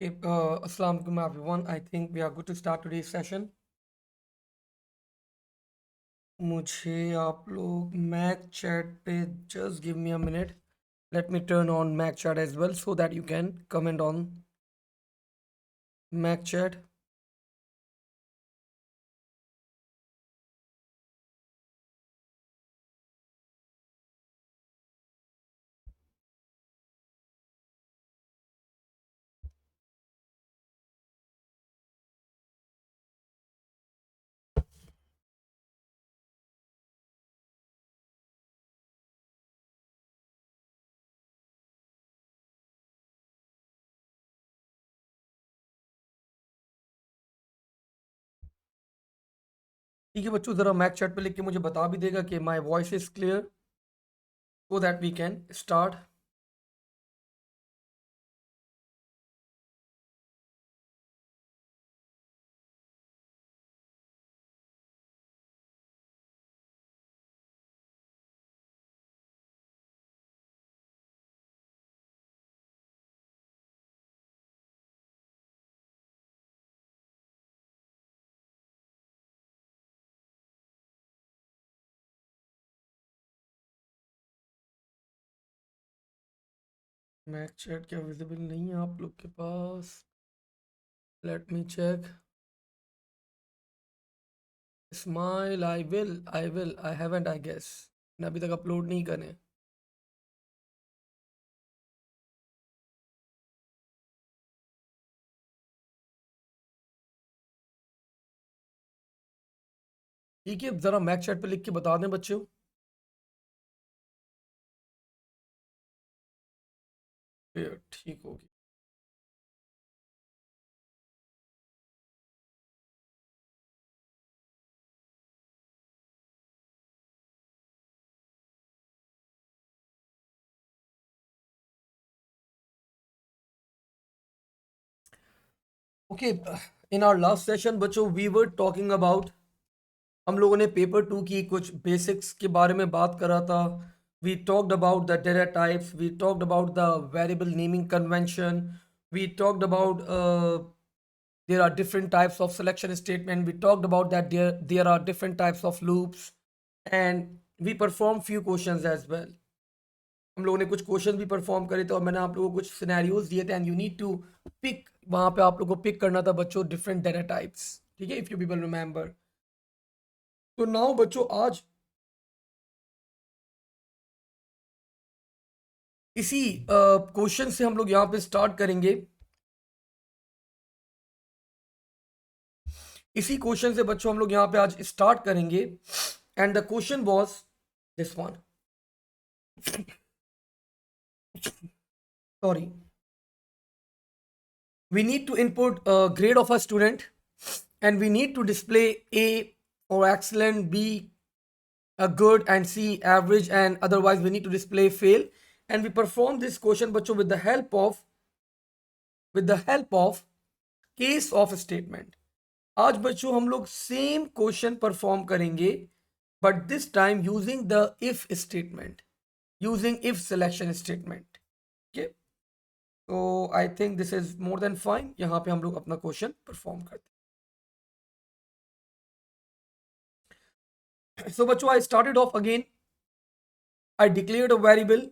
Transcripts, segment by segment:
Assalamu alaikum everyone. I think we are good to start today's session. मुझे आप लोग Mac chat पे just give me a minute. Let me turn on mic chat as well so that you can comment on mic chat. ठीक है बच्चों, ज़रा Mac chat पे लिख के मुझे बता भी देगा कि my voice is clear so that we can start. Mic chat क्या विजिबल नहीं है आप लोग के पास? Let me check. Smile. I haven't, I guess. मैंने अभी तक अपलोड नहीं करे. ठीक है, ज़रा मैक chat पे लिख के बता दें बच्चों. फिर ठीक होगी. Okay, in our last session बच्चों वी वर टॉकिंग अबाउट, हम लोगों ने पेपर 2 की कुछ बेसिक्स के बारे में बात करा था. We talked about the data types, we talked about the variable naming convention, we talked about there are different types of selection statement, we talked about that there are different types of loops, and we perform few questions as well. हम लोगों ने कुछ question भी perform करे थे और मैंने आप लोगों को कुछ सिनेरियोज दिए थे and you need to pick, वहां पे आप लोगों को पिक करना था बच्चों डिफरेंट डेटा टाइप्स. ठीक है, इफ यू पीपल रिमेंबर. तो नाउ बच्चों आज इसी क्वेश्चन से हम लोग यहाँ पे स्टार्ट करेंगे. इसी क्वेश्चन से बच्चों हम लोग यहाँ पे आज स्टार्ट करेंगे. And the question was this one. Sorry. We need to input a grade of a student and we need to display A for excellent, B a good, and C average, and otherwise we need to display fail. And we perform this question बच्चों with the help of case of statement. आज बच्चों हम लोग same question perform करेंगे but this time using the if statement, using if selection statement. Okay, तो I think this is more than fine. यहाँ पे हम लोग अपना क्वेश्चन परफॉर्म करते हैं. So बच्चों I started off again. I declared a variable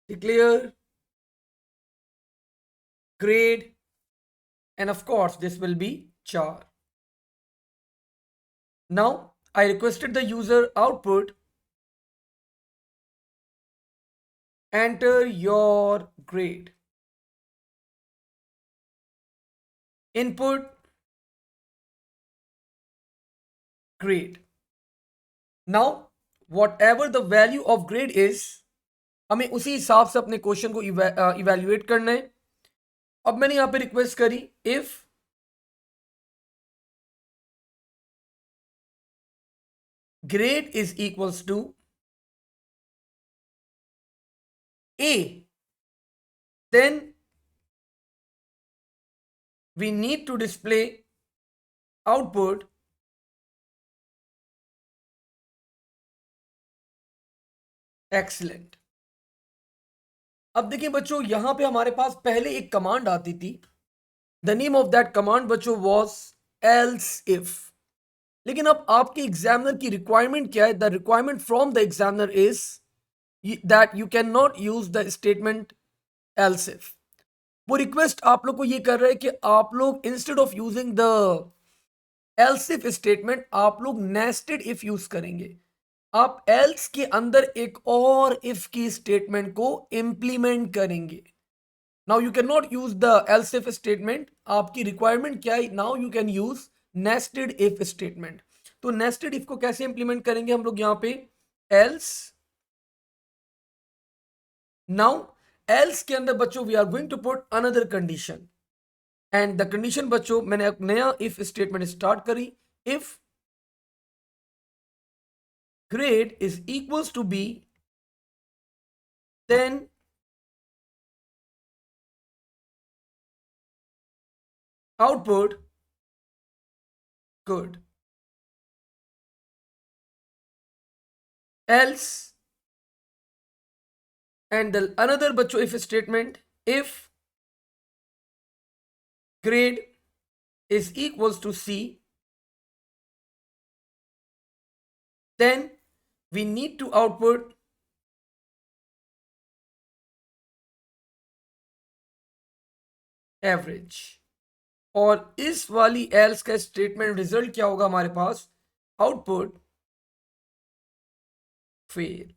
declare grade, and of course this will be char. Now I requested the user output enter your grade, input grade. Now whatever the value of grade is, हमें उसी हिसाब से अपने question को evaluate करना है. अब मैंने यहां पे रिक्वेस्ट करी if grade is equals to A, then we need to display output excellent. अब देखिए बच्चों, यहां पे हमारे पास पहले एक कमांड आती थी। The name of that command बच्चों वॉज एल्स इफ। लेकिन अब आपके एग्जामिनर की रिक्वायरमेंट क्या है? The requirement from the examiner is that you can not use the statement else if. वो रिक्वेस्ट आप लोग को ये कर रहे हैं कि आप लोग instead of using the L's if statement आप लोग नेस्टेड इफ यूज करेंगे। आप एल्स के अंदर एक और इफ की स्टेटमेंट को इंप्लीमेंट करेंगे। Now you can not use the L's if statement. आपकी रिक्वायरमेंट क्या है? Now you can use nested if statement. तो नेस्टेड इफ को कैसे इंप्लीमेंट करेंगे हम लोग? यहां पे एल्स, नाउ एल्स के अंदर बच्चों we are going to put another condition. And the condition बच्चों, मैंने एक नया इफ स्टेटमेंट स्टार्ट करी। If grade is equals to B, then output good. Else, and the another बच्चों if statement, if grade is equals to C, then we need to output average। और इस वाली else का statement result क्या होगा हमारे पास? Output fail.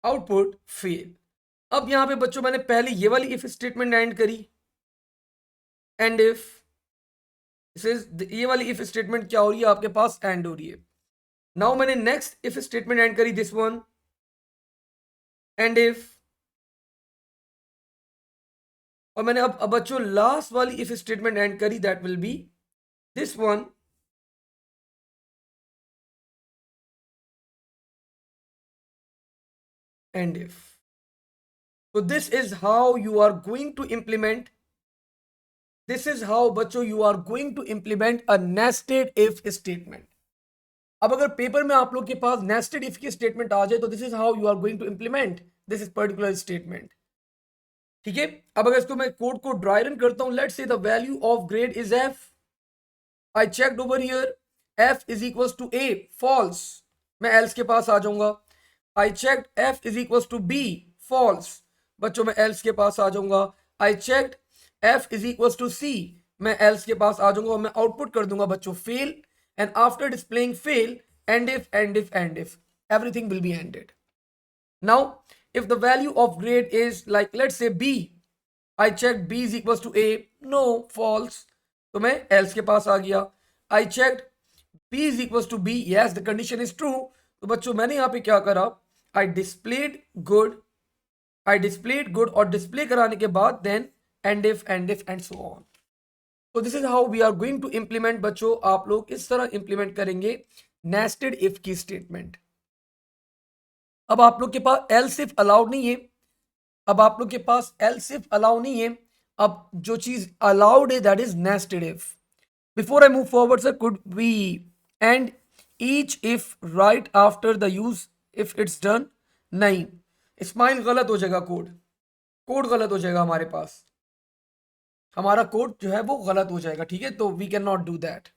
Output fail. अब यहां पे बच्चों मैंने पहले ये वाली इफ स्टेटमेंट एंड करी। एंड इफ ये वाली इफ स्टेटमेंट क्या हो रही है आपके पास? एंड हो रही है। नाउ मैंने नेक्स्ट इफ स्टेटमेंट एंड करी, दिस वन। एंड इफ, और मैंने अब बच्चों लास्ट वाली इफ स्टेटमेंट एंड करी, that will B this one. And if. so this is how you are going to implement, this is how बच्चों you are going to implement a nested if statement। अब अगर paper में आप लोग के पास nested if की statement आ जाए तो this is how you are going to implement this is particular statement. ठीक है, अब अगर इसको मैं कोड को ड्राई रन करता हूं, let's say the value of grade is F. I checked over here, F is equals to A, false. मैं एल्स के पास आ जाऊंगा। I checked F is equals to B, false. बच्चों मैं एल्स के पास आ जाऊंगा। I checked F is equals to C, मैं एल्स के पास आ जाऊंगा और मैं आउटपुट कर दूंगा बच्चों fail. And after displaying fail, and if and if and if, everything will be ended. Now if the value of grade is like let's say B, I checked B is equals to A, no, false, तो मैं else के पास आ गया। I checked B is equals to B, yes the condition is true, तो बच्चों मैंने यहाँ पे क्या करा? I displayed good, I displayed good और डिस्प्ले कराने के बाद then and if and so on। तो this is how we are going to implement. बच्चों आप लोग इस तरह इंप्लीमेंट करेंगे नेस्टेड इफ की स्टेटमेंट। अब आप लोग के पास एल्स इफ अलाउड नहीं है, अब आप लोग के पास एल्स इफ अलाउ नहीं है। अब जो चीज अलाउड है that is nested if. Before I move forward sir, could we end each if right after the use if it's done? नहीं, स्माइल गलत हो जाएगा, कोड गलत हो जाएगा हमारे पास, हमारा कोड जो है वो गलत हो जाएगा। ठीक है, तो we can not do that.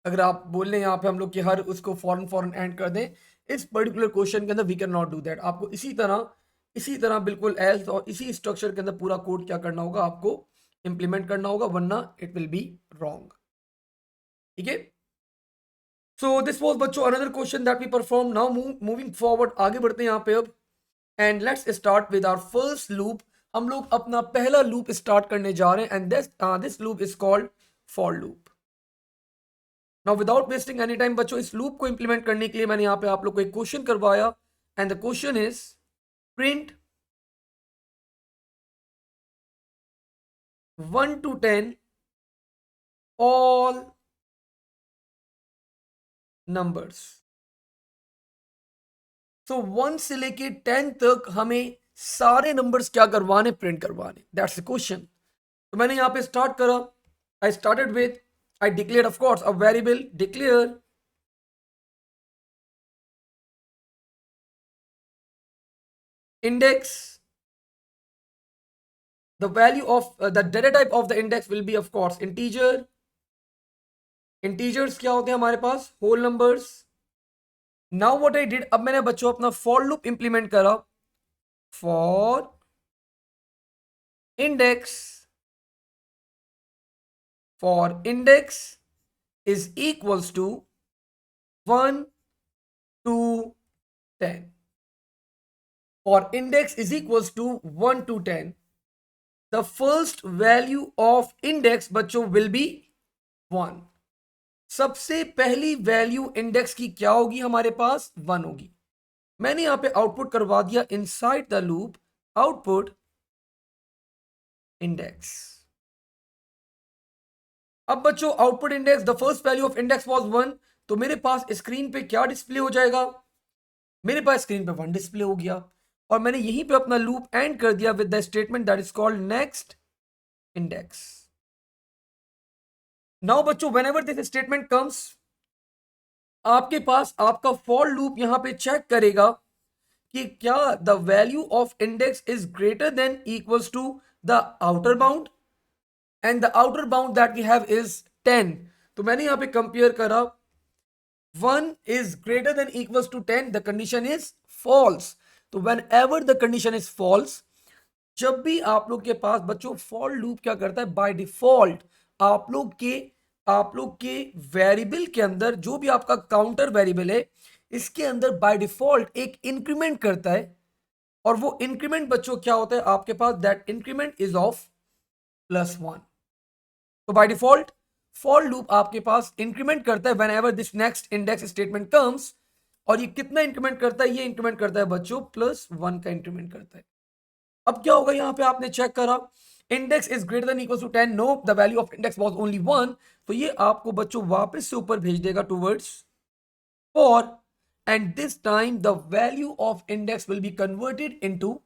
अगर आप बोल रहे हैं यहाँ पे हम लोग कि हर उसको फॉरन एंड कर दें, इस पर्टिकुलर क्वेश्चन के अंदर we can not do that. आपको इसी तरह बिल्कुल एल्स और इसी स्ट्रक्चर के अंदर पूरा कोड क्या करना होगा, आपको इंप्लीमेंट करना होगा, वरना इट विल बी रॉन्ग। ठीक है, सो दिस वाज बच्चों another question that we perform. Now moving forward, आगे बढ़ते हैं यहाँ पे अब। And let's start with our first loop. हम लोग अपना पहला लूप स्टार्ट करने जा रहे हैं and this loop is called for loop. Now without wasting any time बच्चों, इस लूप को इंप्लीमेंट करने के लिए मैंने यहाँ पे आप लोग को एक क्वेश्चन करवाया and the question is print 1 to 10 all numbers. So 1 से लेके 10 तक हमें सारे नंबर्स क्या करवाने, प्रिंट करवाने। That's the question. तो मैंने यहां पे स्टार्ट करा, I started with, I declare of course a variable, declare index. The value of the data type of the index will be of course integer. Integers क्या होते हैं हमारे पास, whole numbers. Now what I did, अब मैंने बच्चों अपना for loop implement करा। For index, for index is equals to 1 to 10. For index is equals to 1 to 10. The first value of index बच्चों will be 1. सबसे पहली वैल्यू इंडेक्स की क्या होगी हमारे पास, 1 होगी। मैंने यहां पे आउटपुट करवा दिया inside the loop, output index. अब बच्चों output index, the first value of index was 1, तो मेरे पास स्क्रीन पे क्या डिस्प्ले हो जाएगा, मेरे पास स्क्रीन पे 1 डिस्प्ले हो गया। और मैंने यहीं पे अपना लूप एंड कर दिया with the statement that is called next index. Now बच्चों व्हेनेवर दिस स्टेटमेंट कम्स, आपके पास आपका फॉर लूप यहां पे चेक करेगा कि क्या the value of index is greater than equals to the outer bound, and the outer bound that we have is 10। तो मैंने यहां पे कंपेयर करा, 1 is greater than equals to 10, the condition is false. तो whenever the condition is false, जब भी आप लोग के पास बच्चों फॉर लूप क्या करता है, बाय डिफॉल्ट आप लोग के वेरिएबल के अंदर जो भी आपका काउंटर वेरिएबल है, इसके अंदर बाय डिफॉल्ट एक इंक्रीमेंट करता है। और वो इंक्रीमेंट बच्चों क्या होता है आपके पास, दैट इंक्रीमेंट इज ऑफ +1। तो बाय डिफॉल्ट फॉर लूप आपके पास इंक्रीमेंट करता है whenever this next index statement comes. और ये कितना इंक्रीमेंट करता है, ये इंक्रीमेंट करता है बच्चों +1 का इंक्रीमेंट करता है। अब क्या होगा, यहां पे आपने चेक करा index is greater than equal to 10, no the value of index was only 1। तो ये आपको बच्चों वापस से ऊपर भेज देगा towards for, and this time the value of index will be converted into.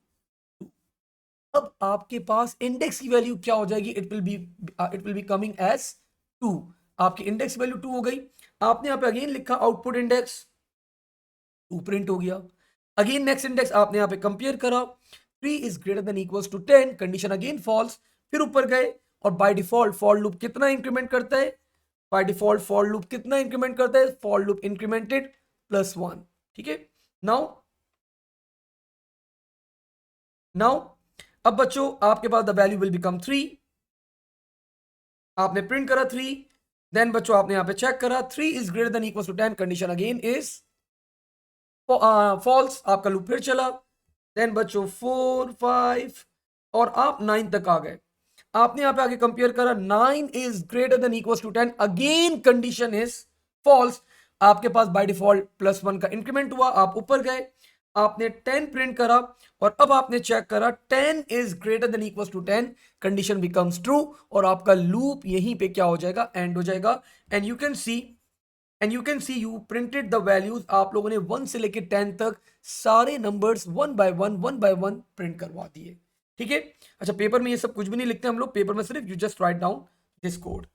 अब आपके पास इंडेक्स की वैल्यू क्या हो जाएगी, it will be coming as 2। आपकी इंडेक्स वैल्यू 2 हो गई। आपने यहां पे अगेन लिखा आउटपुट इंडेक्स 2 प्रिंट हो गया। अगेन नेक्स्ट इंडेक्स आपने यहां पे कंपेयर करा, 3 is greater than equals to 10, condition again false. फिर ऊपर गए और बाय डिफॉल्ट फॉर लूप कितना इंक्रीमेंट करता है, बाय डिफॉल्ट फॉर लूप कितना इंक्रीमेंट करता है, फॉर लूप इंक्रीमेंटेड +1। ठीक है। नाउ अब बच्चों आपके पास द वैल्यू विल बिकम 3। आपने प्रिंट करा 3, देन बच्चों आपने यहां पे चेक करा 3 is greater than equal to 10, condition again is false. आपका लूप फिर चला, देन बच्चों 4 5 और आप 9 तक आ गए। आपने यहां पे आगे कंपेयर करा, 9 is greater than equal to 10, again condition is false. आपके पास बाय डिफॉल्ट +1 का इंक्रीमेंट हुआ, आप ऊपर गए, आपने 10 प्रिंट करा और अब आपने चेक करा 10 is greater than equal to 10, condition becomes true और आपका लूप यहीं पे क्या हो जाएगा, एंड हो जाएगा। And you can see you printed the values. आप लोगों ने 1 से लेकर 10 तक सारे numbers one by one print करवा दिए। ठीक है। अच्छा, पेपर में ये सब कुछ भी नहीं लिखते हम लोग, पेपर में सिर्फ you just write down this code,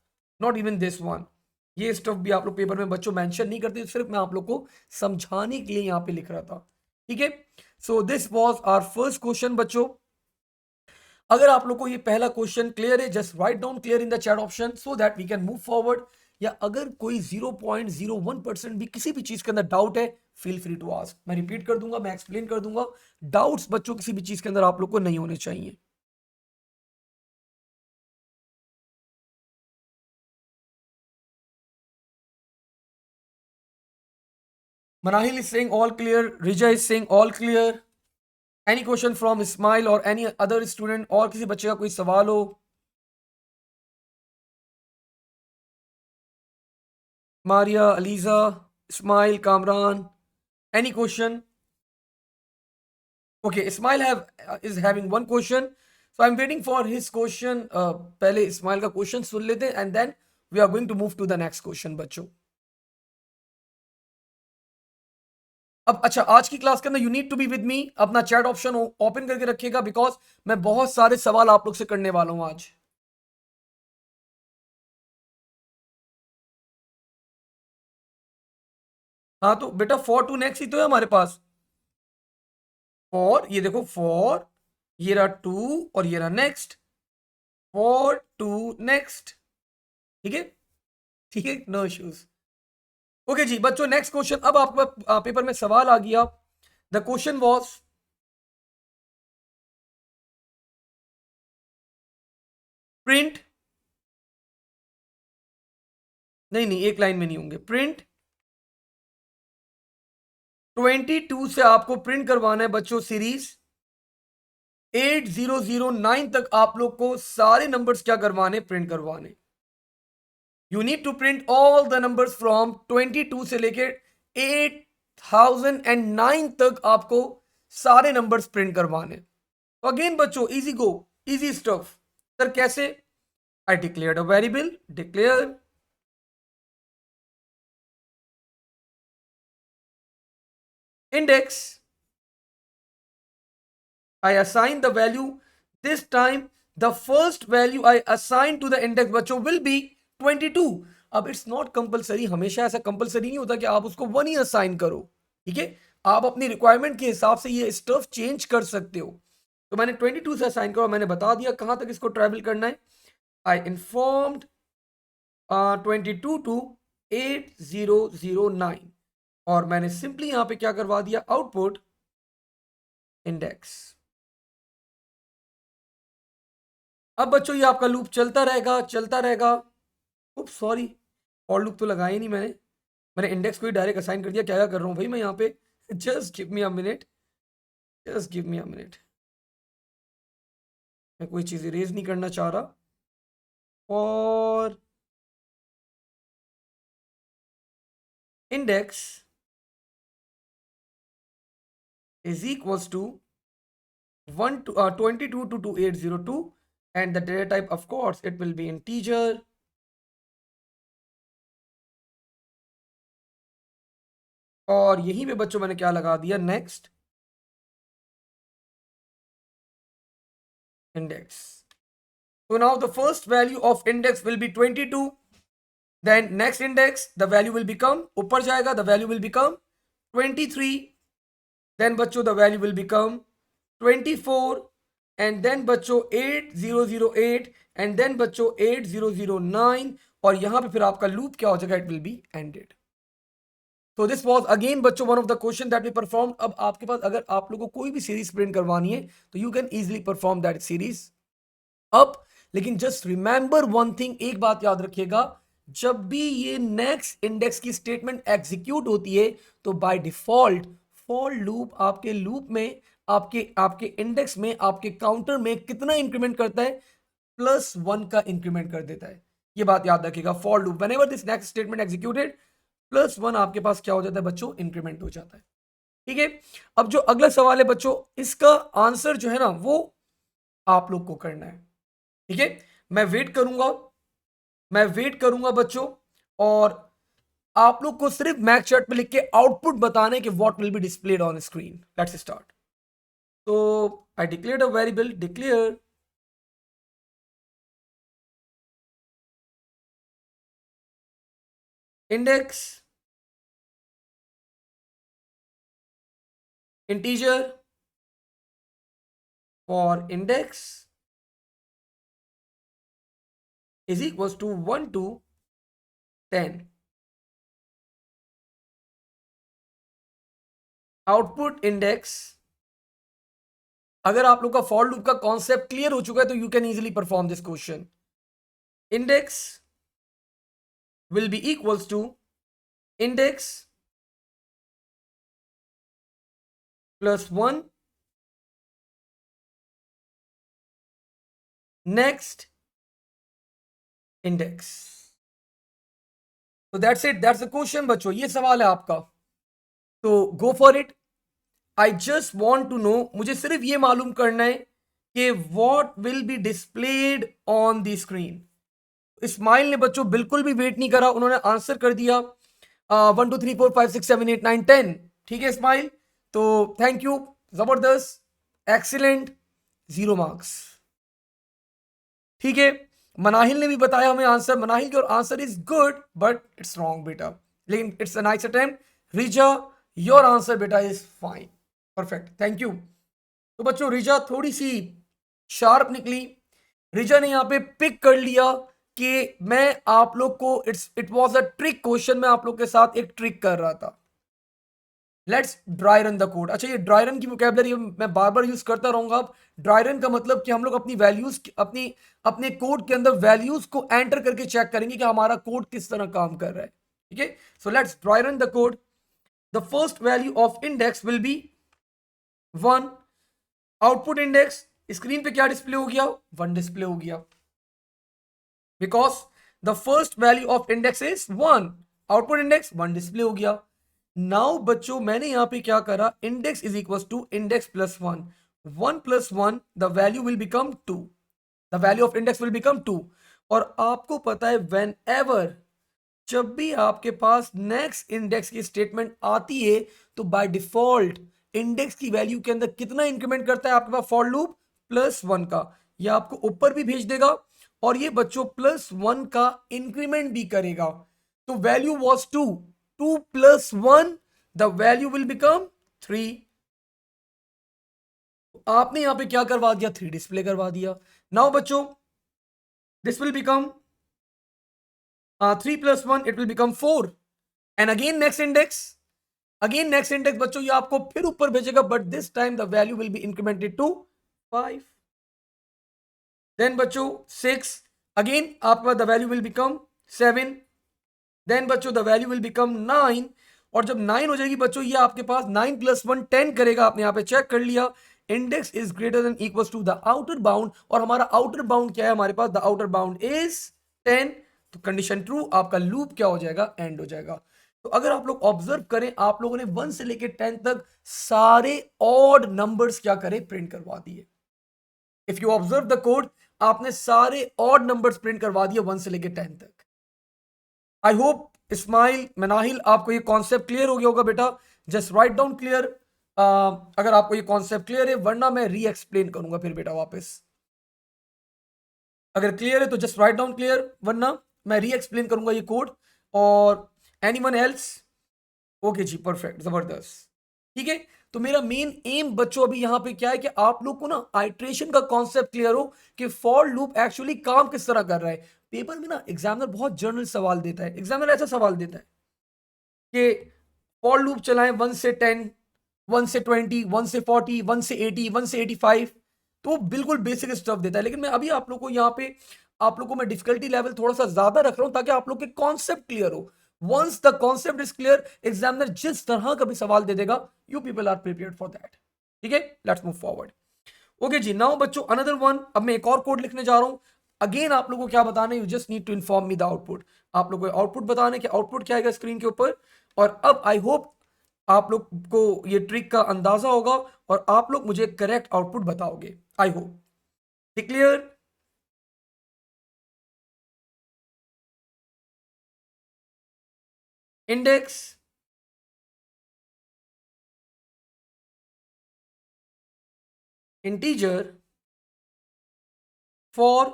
not even this one. ये स्टफ भी आप लोग पेपर में बच्चों मेंशन नहीं करते, सिर्फ मैं आप लोग को समझाने के लिए यहाँ पे लिख रहा था। ठीक है। So this was our first question बच्चों। अगर आप लोग को ये पहला क्वेश्चन क्लियर है, just write down clear in the chat option so that we can move forward. या अगर कोई 0.01% भी किसी भी चीज के अंदर डाउट है, फील फ्री टू आस्क। मैं रिपीट कर दूंगा, मैं एक्सप्लेन कर दूंगा। डाउट्स बच्चों किसी भी चीज के अंदर आप लोग को नहीं होने चाहिए। Manahil is saying all clear. Rija is saying all clear. Any question from Ismail or any other student? और किसी बच्चे का कोई सवाल हो? Maria, Aliza, Ismail, Kamran. Any question? Okay, Ismail is having one question. So I'm waiting for his question. पहले Ismail का question सुन लेते हैं and then we are going to move to the next question बच्चों. अब अच्छा, आज की class के अंदर you need to be with me. अपना चैट ऑप्शन ओपन करके रखिएगा, बिकॉज मैं बहुत सारे सवाल आप लोग से करने वाला हूं आज. हाँ तो बेटा फॉर टू नेक्स्ट ही तो है हमारे पास. फॉर, ये देखो फॉर, ये रहा टू और ये रहा नेक्स्ट. For to next. ठीक है, ठीक है, नो इश्यूज. ओके जी बच्चों, नेक्स्ट क्वेश्चन. अब आपका पेपर में सवाल आ गया. The question was print. नहीं नहीं, एक लाइन में नहीं होंगे. प्रिंट 22 से आपको प्रिंट करवाना है बच्चों सीरीज 8009 तक. आप लोग को सारे नंबर्स क्या करवाने, प्रिंट करवाने. You need to print all the numbers from 22 से लेके 8009 तक आपको सारे नंबर्स प्रिंट करवाने. तो अगेन बच्चों, easy go, easy stuff. Sir कैसे? I declared a variable, declare index. I assign the value. This time the first value I assign to the index बच्चों will be 22. अब इट्स नॉट कंपलसरी, हमेशा ऐसा compulsory नहीं होता कि आप उसको 1 ही असाइन करो. ठीक है, आप अपनी रिक्वायरमेंट के हिसाब से ये स्टफ चेंज कर सकते हो. तो मैंने 22 से असाइन करा, मैंने बता दिया कहां तक इसको ट्रैवल करना है. आई इन्फॉर्म्ड 22 टू 8009 और मैंने सिंपली यहां पे क्या करवा दिया, आउटपुट इंडेक्स. अब बच्चों ये आपका लूप चलता रहेगा, चलता रहेगा. उप सॉरी, और लूप तो लगाया ही नहीं मैंने. मैंने इंडेक्स को ही डायरेक्ट असाइन कर दिया. क्या क्या कर रहा हूं भाई मैं यहाँ पे. Just give me a minute, just give me a minute. मैं कोई चीज इरेज नहीं करना चाह रहा. और index is equals to 22 to 2802 and the data type of course it will be integer. और यहीं पे बच्चों मैंने क्या लगा दिया, next index. So now the first value of index will be 22. Then next index the value will become, ऊपर जाएगा, the value will become 23. Then बच्चों the value will become 24. And then बच्चों 8008 and then बच्चों 8009 और यहां पे फिर आपका लूप क्या हो जाएगा, it will be ended. तो दिस वाज अगेन बच्चों one of the question that we perform. अब आपके पास अगर आप लोगों को कोई भी सीरीज प्रिंट करवानी है तो you can easily perform that series. अब लेकिन जस्ट रिमेंबर वन थिंग, एक बात याद रखिएगा, जब भी ये नेक्स्ट इंडेक्स की स्टेटमेंट एग्जीक्यूट होती है तो बाय डिफॉल्ट फॉर लूप आपके लूप में, आपके आपके इंडेक्स में, आपके काउंटर में कितना इंक्रीमेंट करता है, +1 का इंक्रीमेंट कर देता है. ये बात याद रखिएगा. For loop whenever this next statement executed +1 आपके पास क्या हो जाता है बच्चों, इंक्रीमेंट हो जाता है. ठीक है, अब जो अगला सवाल है बच्चों, इसका आंसर जो है ना वो आप लोग को करना है. ठीक है, मैं वेट करूंगा, मैं वेट करूंगा बच्चों. और आप लोग को सिर्फ मैक्स चैट पे लिख के आउटपुट बताने कि what will be displayed on screen. Let's start. तो I declared a variable, declare index integer for index is equals to 1 to 10. Output index. अगर आप लोग का फॉर लूप का कॉन्सेप्ट क्लियर हो चुका है तो you can easily perform this question. Index will be equals to index +1 next index. तो that's it, that's the question बच्चों. ये सवाल है आपका, तो गो for it. I just want to know, मुझे सिर्फ ये मालूम करना है कि what will be displayed on the screen. Ismail ने बच्चों बिल्कुल भी वेट नहीं करा, उन्होंने आंसर कर दिया 1 2 3 4 5 6 7 8 9 10। ठीक है इस्माइल, तो थैंक यू, जबरदस्त, एक्सीलेंट, 0 मार्क्स। ठीक है, मनाहिल ने भी बताया हमें answer, Manahil your answer is good but it's wrong बेटा, लेकिन it's a nice attempt. Riza your answer बेटा is fine, perfect, thank you. तो बच्चों रिजा थोड़ी सी शार्प निकली, रिजा ने यहाँ पे पिक कर लिया कि मैं आप लोग को it was a trick question, मैं आप लोग के साथ एक ट्रिक कर रहा था। Let's dry run the code. अच्छा, ये ड्राई रन की वोकेबलरी मैं बार बार यूज करता रहूंगा। ड्राई रन का मतलब कि हम लोग अपनी वैल्यूज, अपनी अपने कोड के अंदर वैल्यूज को एंटर करके चेक करेंगे कि हमारा कोड किस तरह काम कर रहा है। ठीक है, so let's dry run the code. The first value of index will be 1। Output index screen पे क्या डिस्प्ले हो गया, 1 डिस्प्ले हो गया, because the first value of index is 1। Output index 1 display हो गया। नाउ बच्चों मैंने यहां पे क्या करा, index is equal to index plus 1, 1 plus 1 the value will become 2, the value of index will become 2। और आपको पता है वेन एवर, जब भी आपके पास नेक्स्ट इंडेक्स की स्टेटमेंट आती है तो बाय डिफॉल्ट इंडेक्स की वैल्यू के अंदर कितना इंक्रीमेंट करता है आपके पास फॉर लूप, +1 का। ये आपको ऊपर भी भेज देगा और ये बच्चों +1 का इंक्रीमेंट भी करेगा। तो value was 2, 2 + 1 the value will become 3। आपने यहां पे क्या करवा दिया, 3 डिस्प्ले करवा दिया। नाउ बच्चों this will become 3 + 1 it will become 4 and again next index बच्चों ये आपको फिर ऊपर भेजेगा, but this time the value will be incremented to 5। Then बच्चों 6, अगेन आपका the value will become 7। Then बच्चों द वैल्यू विल बिकम 9। और जब 9 हो जाएगी बच्चों ये आपके पास 9 + 1 10 करेगा, आपने यहां पे चेक कर लिया। Index is greater than equal to the outer bound, और हमारा आउटर बाउंड क्या है, हमारे पास द आउटर बाउंड इज 10। तो कंडीशन ट्रू, आपका लूप क्या हो जाएगा, एंड हो जाएगा। तो अगर आप लोग ऑब्जर्व करें, आप लोगों ने 1 से लेकर 10 तक सारे ऑड नंबर्स क्या करें, प्रिंट करवा दिए। If you observe the code, आपने सारे ऑड नंबर्स प्रिंट करवा दिए 1 से लेकर 10 तक। आई होप इस्माइल, मनाहिल, आपको ये कॉन्सेप्ट क्लियर हो गया होगा बेटा। जस्ट राइट डाउन क्लियर अगर आपको ये कॉन्सेप्ट क्लियर है, वरना मैं री एक्सप्लेन करूंगा फिर बेटा वापस। अगर क्लियर है तो जस्ट राइट डाउन क्लियर, वरना मैं री एक्सप्लेन करूंगा ये कोड। और एनीवन एल्स? ओके जी, परफेक्ट, जबरदस्त। ठीक है, तो मेरा मेन एम बच्चों अभी यहां पे क्या है कि आप लोग को ना आइट्रेशन का कॉन्सेप्ट क्लियर हो कि फॉर लूप एक्चुअली काम किस तरह कर रहा है। पेपर में ना एग्जामिनर बहुत जनरल सवाल देता है, एग्जामिनर ऐसा सवाल देता है कि फॉर लूप चलाएं 1 से 10, 1 से 20, 1 से 40, 1 से 80, 1 से 85। तो वो बिल्कुल बेसिक स्टफ देता है, लेकिन मैं अभी आप लोग को यहाँ पे, आप लोग को मैं डिफिकल्टी लेवल थोड़ा सा ज्यादा रख रहा हूं ताकि आप लोग के कॉन्सेप्ट क्लियर हो। Once the concept is clear, examiner जिस तरह का भी सवाल दे देगा, you people are prepared for that. ठीक है, लेट्स मूव फॉरवर्ड। ओके जी, नाउ बच्चों अनदर वन, अब मैं एक और कोड लिखने जा रहा हूं। अगेन आप लोगों को क्या बताना है, you just need to inform me the output. आप लोगों को आउटपुट बताना है कि आउटपुट क्या आएगा स्क्रीन के ऊपर। और अब आई होप आप लोग को ये ट्रिक का अंदाजा होगा और आप लोग मुझे करेक्ट आउटपुट बताओगे, I hope. Clear? Index integer for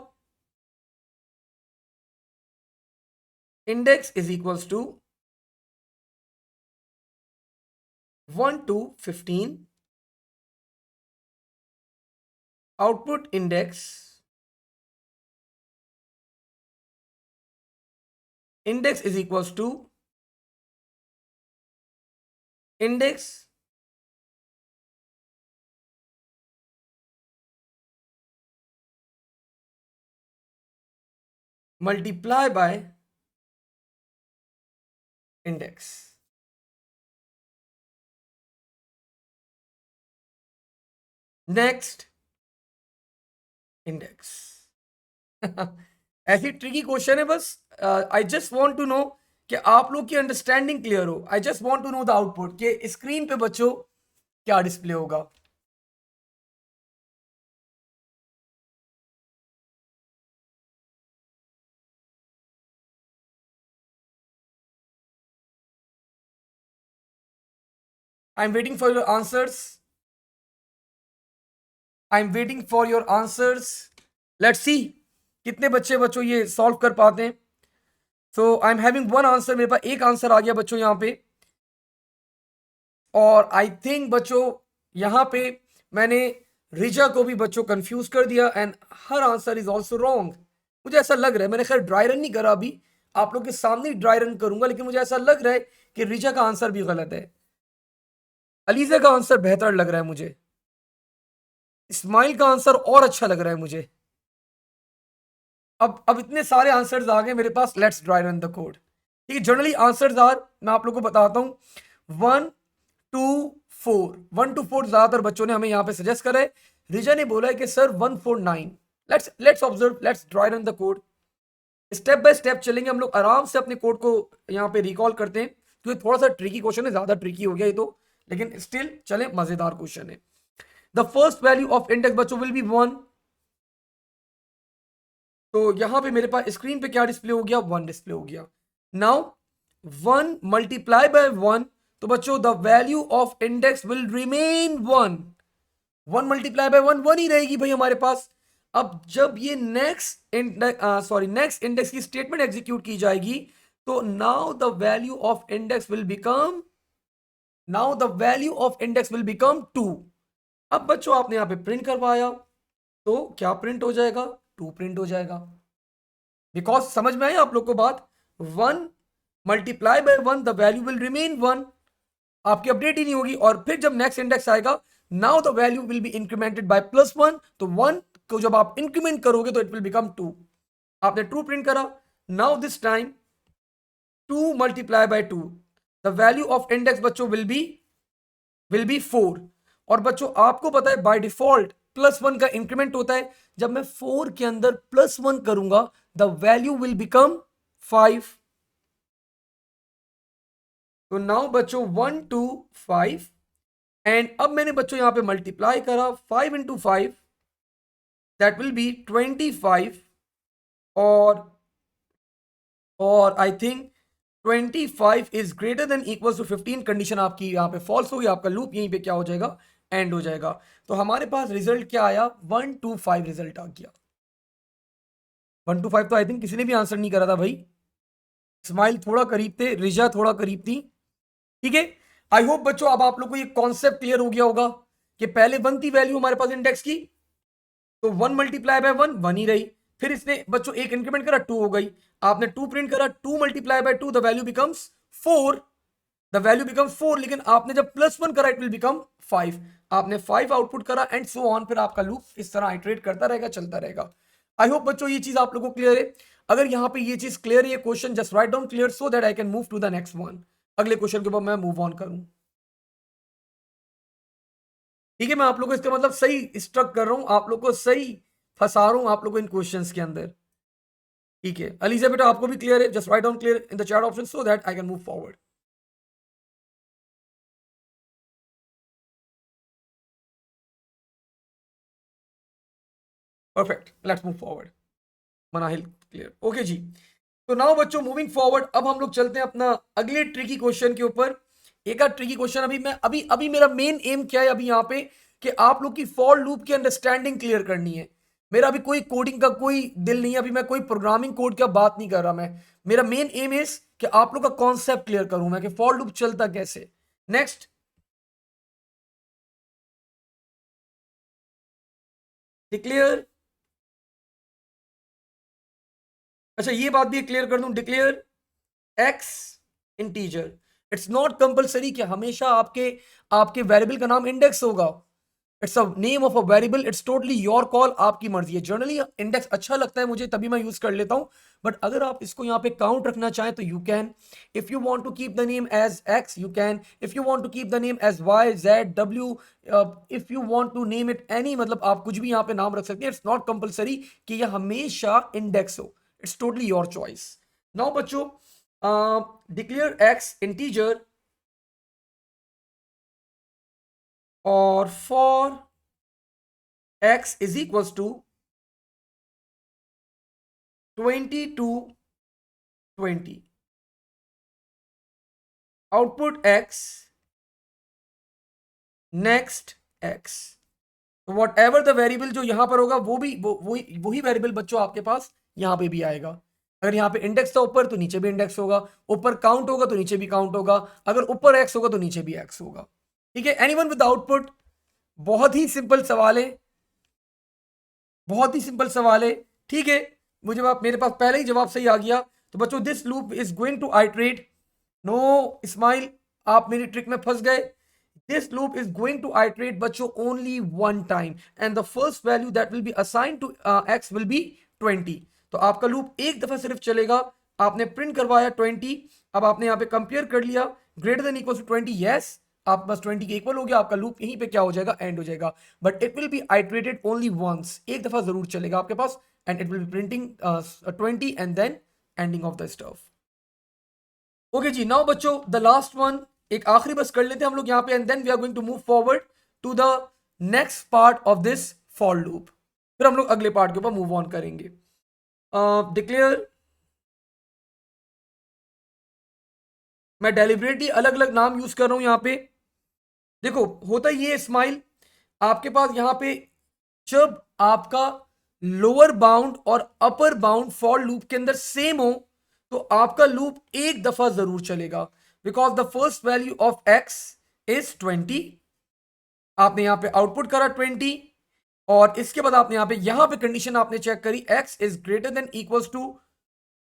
index is equals to 1 to 15, output index is equals to index multiply by index. Next index. ऐसी ट्रिकी क्वेश्चन है, बस I just want to know कि आप लोग की understanding clear हो। I just want to know the output कि screen पे बच्चों क्या डिस्प्ले होगा। I am waiting for your answers, I am waiting for your answers. Let's see कितने बच्चे बच्चों ये सॉल्व कर पाते हैं। So I am having one answer, मेरे पास एक आंसर आ गया बच्चों यहाँ पे। और आई थिंक बच्चों यहाँ पे मैंने रिजा को भी बच्चों कंफ्यूज कर दिया, and her answer is also wrong. मुझे ऐसा लग रहा है, मैंने खैर ड्राई रन नहीं करा अभी, आप लोग के सामने ही ड्राई रन करूंगा, लेकिन मुझे ऐसा लग रहा है कि रिजा का आंसर भी गलत है। अलीजा का आंसर बेहतर लग रहा है मुझे, इस्माइल का आंसर और अच्छा लग रहा है मुझे। अब इतने सारे आंसर्स आ गए मेरे पास, let's dry run the code. ठीक है, जनरली आंसर्स आर, मैं आप लोग को बताता हूं, 1 2 4, 1 to 4 ज्यादातर बच्चों ने हमें यहाँ पे सजेस्ट करा है। रिजा ने बोला है कि sir 1 4 9। Let's observe, let's dry run the code. Step by step चलेंगे हम लोग, आराम से अपने कोड को यहाँ पे रिकॉल करते हैं, क्योंकि थोड़ा सा ट्रिकी क्वेश्चन है, ज्यादा ट्रिकी हो गया ये तो, लेकिन स्टिल चले, मजेदार क्वेश्चन है। The first value of index बच्चों विल बी 1। तो यहां पे मेरे पास स्क्रीन पे क्या डिस्प्ले हो गया, 1 डिस्प्ले हो गया। नाउ 1 मल्टीप्लाई बाय 1, तो बच्चों the value of index will remain 1। 1 multiply by 1 1 ही रहेगी भाई हमारे पास। अब जब ये नेक्स्ट इंडेक्स की स्टेटमेंट एग्जीक्यूट की जाएगी, तो now the value of index will become 2। अब बच्चों आपने यहां पे प्रिंट करवाया, तो क्या प्रिंट हो जाएगा, 2 प्रिंट हो जाएगा। बिकॉज समझ में आई आप लोग को बात, 1 multiply by 1 the value will remain 1, आपकी अपडेट ही नहीं होगी। और फिर जब नेक्स्ट इंडेक्स आएगा, now the value will be incremented by +1, तो 1 को जब आप इंक्रीमेंट करोगे तो इट विल बिकम 2। आपने ट्रू प्रिंट करा। Now this time 2 multiply by 2, the value of index बच्चों विल बी 4। और बच्चों आपको पता है बाय डिफॉल्ट +1 का इंक्रीमेंट होता है, जब मैं 4 के अंदर +1 करूंगा द वैल्यू विल बिकम 5। तो नाउ बच्चों 1 2 5, एंड अब मैंने बच्चों यहां पे मल्टीप्लाई करा, 5 into 5 दैट विल बी 25। और I think 25 is greater than equal to 15, condition आपकी यहाँ पे फॉल्स होगी, आपका लूप यहीं पे क्या हो जाएगा, एंड हो जाएगा। तो हमारे पास रिजल्ट क्या आया, 1 2 5 रिजल्ट आ गया। 1 2 5 तो आई थिंक किसी ने भी आंसर नहीं करा था भाई, स्माइल थोड़ा करीब थे, रिजा थोड़ा करीब थी। ठीक है, आई होप बच्चों अब आप लोग को ये कॉन्सेप्ट क्लियर हो गया होगा कि पहले 1 थी वैल्यू हमारे पास इंडेक्स की, तो 1 मल्टीप्लाई बाय 1 1 ही रही। फिर इसने बच्चों एक इंक्रीमेंट करा, 2 हो गई। आपने 2 प्रिंट करा, 2 multiply by 2 the value becomes 4, the value becomes 4। लेकिन आपने जब +1 करा इट विल बिकम 5, आपने 5 आउटपुट करा, एंड सो ऑन। फिर आपका लूप इस तरह आइटरेट करता रहेगा, चलता रहेगा। आई होप बच्चों ये चीज आप लोगों को क्लियर है। अगर यहां पे ये चीज क्लियर है, ये question just write down clear so that I can move to the next one, अगले क्वेश्चन के ऊपर मैं मूव ऑन करूं। ठीक है, मैं आप लोग को इसका मतलब सही स्ट्रक कर रहा हूं, आप लोग को सही फंसा रहा हूं, आप लोग को इन क्वेश्चंस के अंदर। ठीक है अलीजा बेटा, आपको भी क्लियर है, just write down clear in the chat option so that I can move forward. Perfect, let's move forward. Manahil clear, okay जी। तो नाउ बच्चों मूविंग फॉरवर्ड, अब हम लोग चलते हैं अपना अगले ट्रिकी क्वेश्चन के ऊपर। एक आध ट्रिकी क्वेश्चन अभी मेरा मेन एम क्या है अभी यहाँ पे, कि आप लोग की फॉर लूप की अंडरस्टैंडिंग क्लियर करनी है। मेरा अभी कोई कोडिंग का कोई दिल नहीं है, अभी मैं कोई प्रोग्रामिंग कोड का बात नहीं कर रहा। मैं, मेरा मेन एम इज कि आप लोग का कॉन्सेप्ट क्लियर करूं मैं, कि फॉर लूप चलता कैसे। नेक्स्ट, डिक्लेयर, अच्छा ये बात भी क्लियर कर दूं, declare x integer. It's not compulsory कि हमेशा आपके आपके वेरिएबल का नाम इंडेक्स होगा। It's a name of a variable, it's totally your call, आपकी मर्जी है। जनरली इंडेक्स अच्छा लगता है मुझे, तभी मैं यूज कर लेता हूं। बट अगर आप इसको यहाँ पे काउंट रखना चाहें तो you can. If you want to keep the name as X you can, if you want to keep the name as Y Z W, if you want to name it any, मतलब आप कुछ भी यहाँ पे नाम रख सकते हैं। इट्स नॉट कंपलसरी कि यह हमेशा इंडेक्स हो, it's totally your choice. Now बच्चों, डिक्लेयर एक्स इंटीजर और for x is equals to 20 to 20, output x next x, what ever the variable जो यहां पर होगा वो भी वही वेरिएबल बच्चों आपके पास यहां पे भी आएगा। अगर यहाँ पे इंडेक्स था ऊपर तो नीचे भी इंडेक्स होगा, ऊपर काउंट होगा तो नीचे भी काउंट होगा, अगर ऊपर एक्स होगा तो नीचे भी एक्स होगा। ठीक है, एनीवन विद आउटपुट। बहुत ही सिंपल सवाल है, बहुत ही सिंपल सवाल है। ठीक है, मुझे मेरे पास पहले ही जवाब सही आ गया। तो बच्चों this loop is going to iterate. No Ismail, आप मेरी ट्रिक में फंस गए। This loop is going to iterate बच्चों only one time, and the first value that will be assign to X will be 20। तो आपका लूप एक दफा सिर्फ चलेगा। आपने प्रिंट करवाया 20, अब आपने यहाँ पे कंपेयर कर लिया greater than equal to 20, yes आप बस 20 के इक्वल हो गया, आपका लूप यहीं पे क्या हो जाएगा, एंड हो जाएगा। But it will be iterated only once, एक दफा जरूर चलेगा आपके पास, and it will be printing 20 and then ending of the stuff. Okay जी, नाउ बच्चों द लास्ट वन, एक आखिरी बस कर लेते हैं हम लोग यहाँ पे, and then we are going to move forward to the next part of this for loop. फिर हम लोग अगले पार्ट के ऊपर मूव ऑन करेंगे। डिक्लेयर, मैं डेलिबरेटली अलग अलग नाम यूज कर रहा हूं यहां पे। देखो होता ये स्माइल, आपके पास यहां पे जब आपका लोअर बाउंड और अपर बाउंड फॉर लूप के अंदर सेम हो तो आपका लूप एक दफा जरूर चलेगा, because the first value of x is 20। आपने यहां पे आउटपुट करा 20, और इसके बाद आपने यहां पे कंडीशन आपने चेक करी x is greater than equals to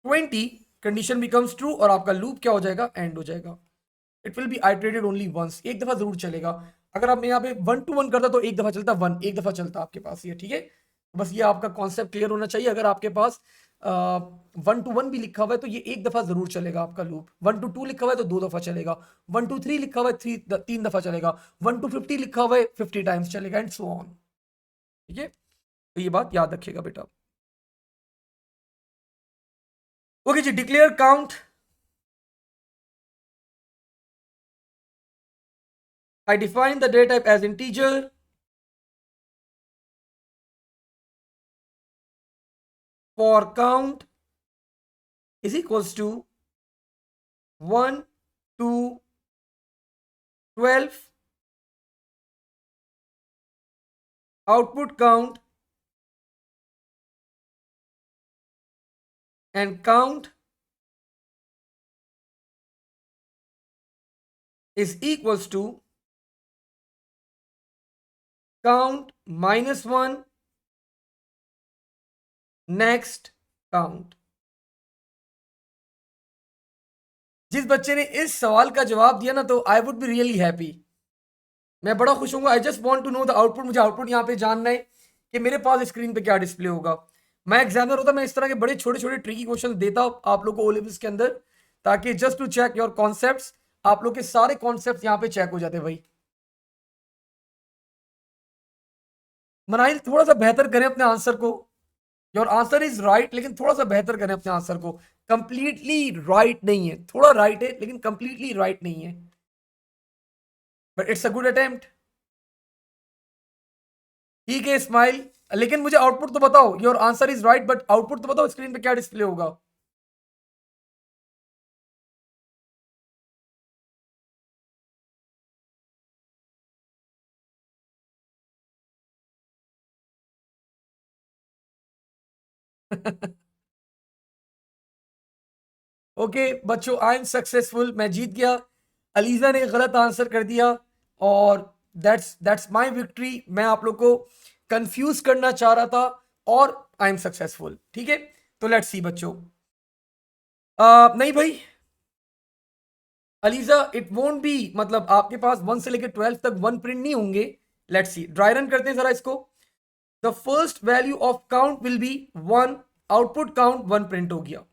20, condition becomes true, और आपका लूप क्या हो जाएगा, एंड हो जाएगा। It will be iterated only once, एक दफा जरूर चलेगा। अगर आपने यहाँ पे 1 to 1 करता तो एक दफा चलता, 1 एक दफा चलता आपके पास ये। ठीक है, बस ये आपका कॉन्सेप्ट क्लियर होना चाहिए। अगर आपके पास 1 to 1 भी लिखा हुआ है तो ये एक दफा जरूर चलेगा आपका लूप। 1 to 2 लिखा हुआ है तो 2 दफा चलेगा। 1 to 3 लिखा हुआ है 3 दफा चलेगा। 1 to 50 लिखा हुआ है 50 टाइम्स चलेगा, एंड सो ऑन। ठीक है, तो ये बात याद रखिएगा बेटा। ओके जी, declare count. I define the data type as integer. For count is equals to 1 to 12. Output count and count is equals to count minus 1 next count। जिस बच्चे ने इस सवाल का जवाब दिया ना, तो I would be really happy, मैं बड़ा खुश हूँ। I just want to know the output. मुझे आउटपुट यहाँ पे जानना है कि मेरे पास स्क्रीन पे क्या डिस्प्ले होगा। मैं एग्जामिनर होता, मैं इस तरह के बड़े छोटे छोटे ट्रिकी क्वेश्चन देता आप लोग को ओ लेवल्स के अंदर, ताकि just to check your concepts, आप लोग के सारे कॉन्सेप्ट्स यहाँ पे चेक हो जाते भाई। मनाइल थोड़ा सा बेहतर करें अपने आंसर को। योर आंसर इज राइट, लेकिन थोड़ा सा बेहतर करें अपने आंसर को। कंप्लीटली राइट नहीं है, थोड़ा राइट है लेकिन कंप्लीटली राइट नहीं है, but it's a good attempt. ठीक है स्माइल, लेकिन मुझे आउटपुट तो बताओ। Your answer is right, but output तो बताओ, स्क्रीन पे क्या डिस्प्ले होगा। ओके बच्चों, आई एम सक्सेसफुल, मैं जीत गया। अलीजा ने गलत आंसर कर दिया, और दैट्स माय विक्ट्री। मैं आप लोग को कंफ्यूज करना चाह रहा था, और आई एम सक्सेसफुल। ठीक है, तो लेट्स सी बच्चों। नहीं भाई अलीजा, इट वोंट बी, मतलब आपके पास 1 से लेकर 12 तक 1 प्रिंट नहीं होंगे। लेट्स सी, ड्राई रन करते हैं जरा इसको। The first value of count will be 1, output count 1 print हो गया।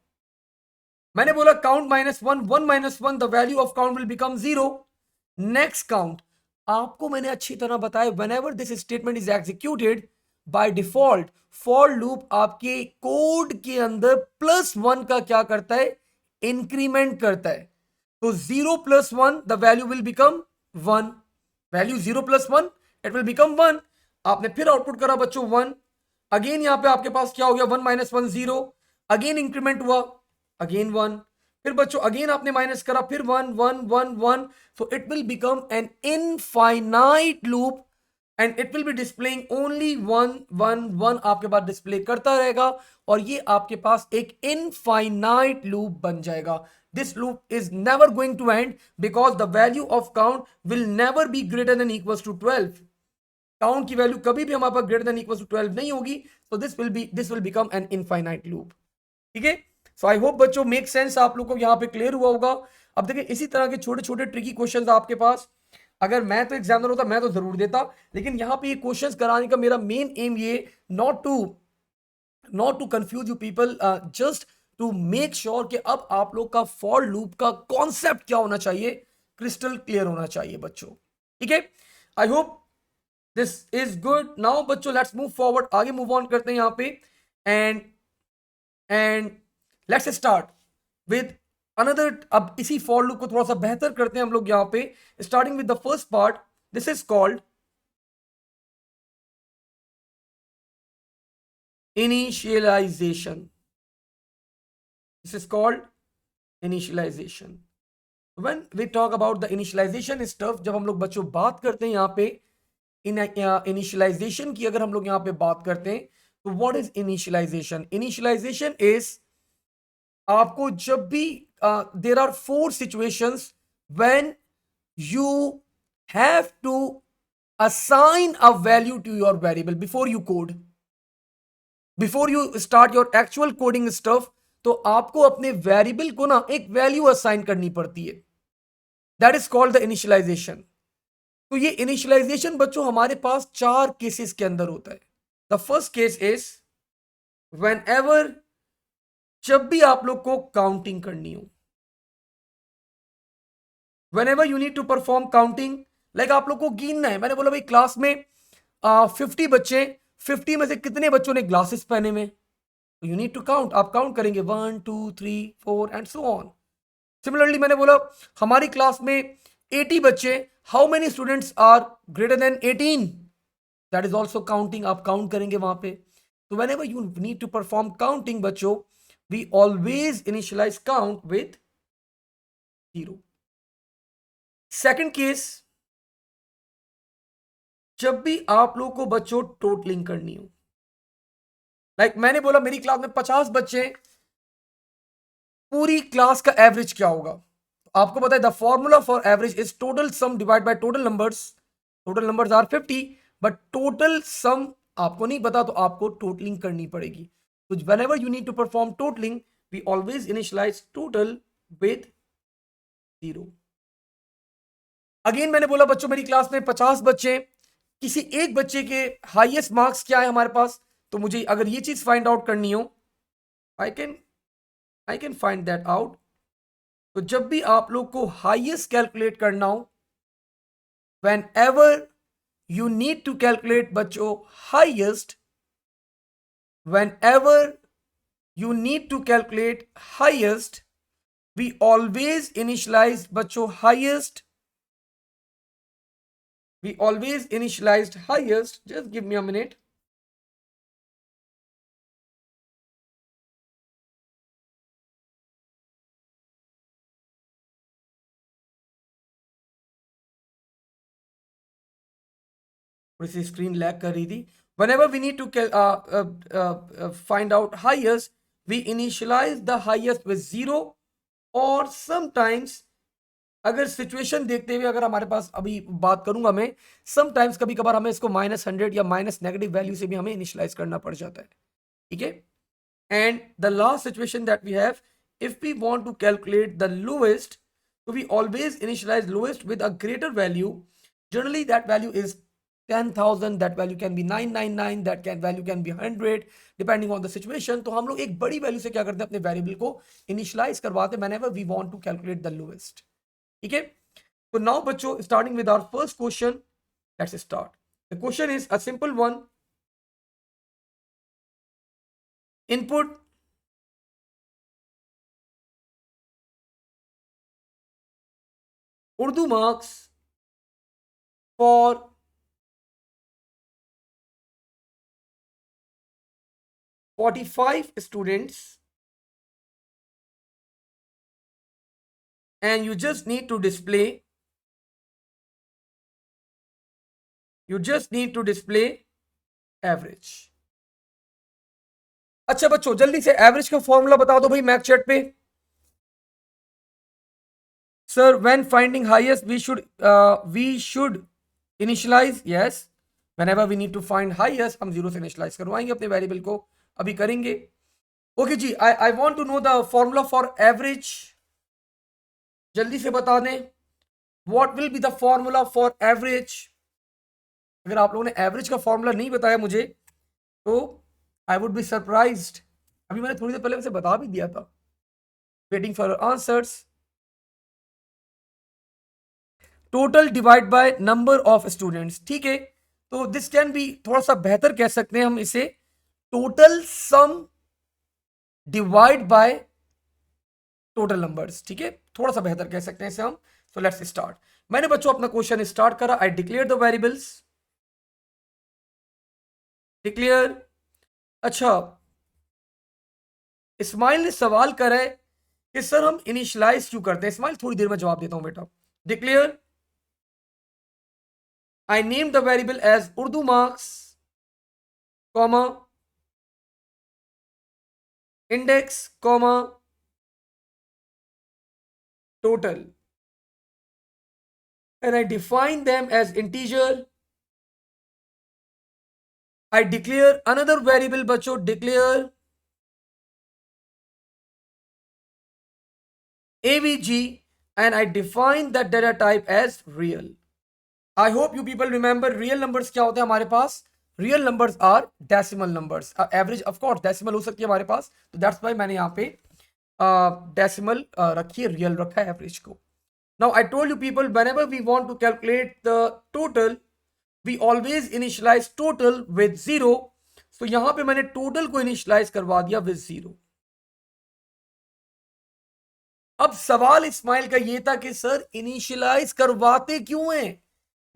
मैंने बोला count minus 1, 1 minus 1, the value of count will become 0। Next count, आपको मैंने अच्छी तरह बताया, whenever this statement is executed by default for loop आपके कोड के अंदर +1 का क्या करता है, इंक्रीमेंट करता है। तो 0 + 1 the value will become 1। Value 0 + 1 it will become 1। आपने फिर आउटपुट करा बच्चों 1। अगेन यहां पे आपके पास क्या हो गया, 1 - 1 0। अगेन इंक्रीमेंट हुआ, अगेन 1। फिर बच्चों अगेन आपने माइनस करा, फिर 1 1 1 1, so it will become an infinite loop and it will B displaying only 1 1 1 आपके पास डिस्प्ले करता रहेगा, और ये आपके पास एक इनफाइनाइट लूप बन जाएगा. This loop is never going to end because the value of count will never be greater than equals to 12. Count की वैल्यू कभी भी हमारे पास ग्रेटर देन इक्वल टू 12 नहीं होगी, तो this will become an infinite loop. ठीक है, सो I hope बच्चों मेक सेंस, आप लोगों को यहां पे क्लियर हुआ होगा. अब देखिए इसी तरह के छोटे छोटे ट्रिकी क्वेश्चंस आपके पास, अगर मैं तो एग्जामिनर होता मैं तो जरूर देता, लेकिन यहां पे ये क्वेश्चंस कराने का मेरा मेन एम ये not to confuse you people, just to make sure कि अब आप लोग का फॉर लूप का कॉन्सेप्ट क्या होना चाहिए, क्रिस्टल क्लियर होना चाहिए बच्चों. ठीक है, I hope this is good. Now बच्चों लेट्स मूव फॉरवर्ड, आगे मूव ऑन करते हैं यहां पे. And and let's start with another. अब इसी फॉर लूप को थोड़ा सा बेहतर करते हैं हम लोग यहां पे, starting with the first part. This is called initialization. This is called initialization. When we talk about the initialization stuff, जब हम लोग बच्चों बात करते हैं यहाँ पे initialization की, अगर हम लोग यहाँ पे बात करते हैं तो what is initialization? Initialization is आपको जब भी there are four situations when you have to assign a value to your variable before you code, before you start your actual coding stuff. तो आपको अपने वेरिएबल को ना एक वैल्यू असाइन करनी पड़ती है, that is called the initialization. तो ये इनिशियलाइजेशन बच्चों हमारे पास चार केसेस के अंदर होता है. The first case is whenever, जब भी आप लोग को काउंटिंग करनी हो, whenever you need to perform counting, like आप लोग को गिनना है. मैंने बोला भाई क्लास में 50 बच्चे, 50 में से कितने बच्चों ने ग्लासेस पहने में, यू नीड टू काउंट. आप काउंट करेंगे 1 2 3 4 एंड सो ऑन. सिमिलरली मैंने बोला हमारी क्लास में 80 बच्चे, how many students are greater than 18, that is also counting. आप काउंट करेंगे वहां पे. तो whenever you need to perform counting बच्चों, we always initialize count with 0. Second case, जब भी आप लोग को बच्चों टोटलिंग करनी हो, लाइक मैंने बोला मेरी क्लास में 50 बच्चे, पूरी क्लास का एवरेज क्या होगा. आपको पता है the formula for average is total sum divide by total numbers. Total numbers are 50, but total sum आपको नहीं पता, तो आपको टोटलिंग करनी पड़ेगी. तो whenever you need to perform totalling, we always initialise total with 0. Again मैंने बोला बच्चों मेरी क्लास में 50 बच्चे, किसी एक बच्चे के हाईएस्ट मार्क्स क्या है हमारे पास, तो मुझे अगर ये चीज फाइंड आउट करनी हो, I can find that out. तो जब भी आप लोग को हाईएस्ट कैलकुलेट करना हो, whenever you need to calculate बच्चों highest, whenever you need to calculate highest, we always initialize बच्चों highest. We always initialized highest. Just give me a minute. थोड़ी सी स्क्रीन लैग कर रही थी. Whenever we need to find out highest, we initialize the highest with 0, or sometimes अगर situation देखते हुए, अगर हमारे पास अभी बात करूंगा मैं, समटाइम्स कभी कभार हमें इसको -100 या माइनस नेगेटिव वैल्यू से भी हमें इनिशियलाइज करना पड़ जाता है. ठीक है, and the last situation that we have, if we want to calculate the lowest, so we always initialize lowest with a greater value. Generally that value is 10,000, that value can be 999, that value can be 100 depending on the situation. तो हम लोग एक बड़ी value से क्या करते हैं, अपने वेरिएबल को इनिशियलाइज करवाते हैं whenever we want to calculate the lowest. ठीक है, तो नाउ बच्चों starting with our first question, let's start. The question is a simple one. Input Urdu marks for 45 students and you just need to display average. अच्छा बच्चों, जल्दी से average का formula बता दो भाई मैथ चैट पे. Sir when finding highest we should initialise. Yes, whenever we need to find highest हम जीरो से इनिशियलाइज करवाएंगे अपने वेरिएबल को. अभी करेंगे. ओके जी, I want to know the formula for average. जल्दी से बता दें, what will be the formula for average. अगर आप लोगों ने एवरेज का फॉर्मूला नहीं बताया मुझे तो आई वुड बी सरप्राइज्ड. अभी मैंने थोड़ी देर पहले उसे बता भी दिया था. Waiting for answers. Total divide by number of students. ठीक है, तो दिस कैन बी, थोड़ा सा बेहतर कह सकते हैं हम इसे, total sum divide by total numbers. ठीक है, थोड़ा सा बेहतर कह सकते हैं इसे हम. So let's start. मैंने बच्चों अपना क्वेश्चन स्टार्ट करा. I declare the variables. Declare. अच्छा, इस्माइल ने सवाल करा है कि सर हम इनिशियलाइज क्यों करते हैं. इस्माइल थोड़ी देर में जवाब देता हूं बेटा. Declare. I named the variable as Urdu marks, comma, index, comma, total. And I define them as integer. I declare another variable, बच्चों, declare avg, and I define that data type as real. I hope you people remember real numbers क्या होते हैं हमारे पास. Real numbers are decimal numbers. Average of course decimal हो सकती है हमारे पास, तो दैट्स वाई मैंने यहाँ पे डेसिमल रखी है, रियल रखा है एवरेज को. Now I told you people, whenever we want to calculate the total, we always initialize total with zero. So यहां पे मैंने total को initialize करवा दिया with zero. अब सवाल इस्माइल का ये था कि सर इनिशियलाइज करवाते क्यों हैं,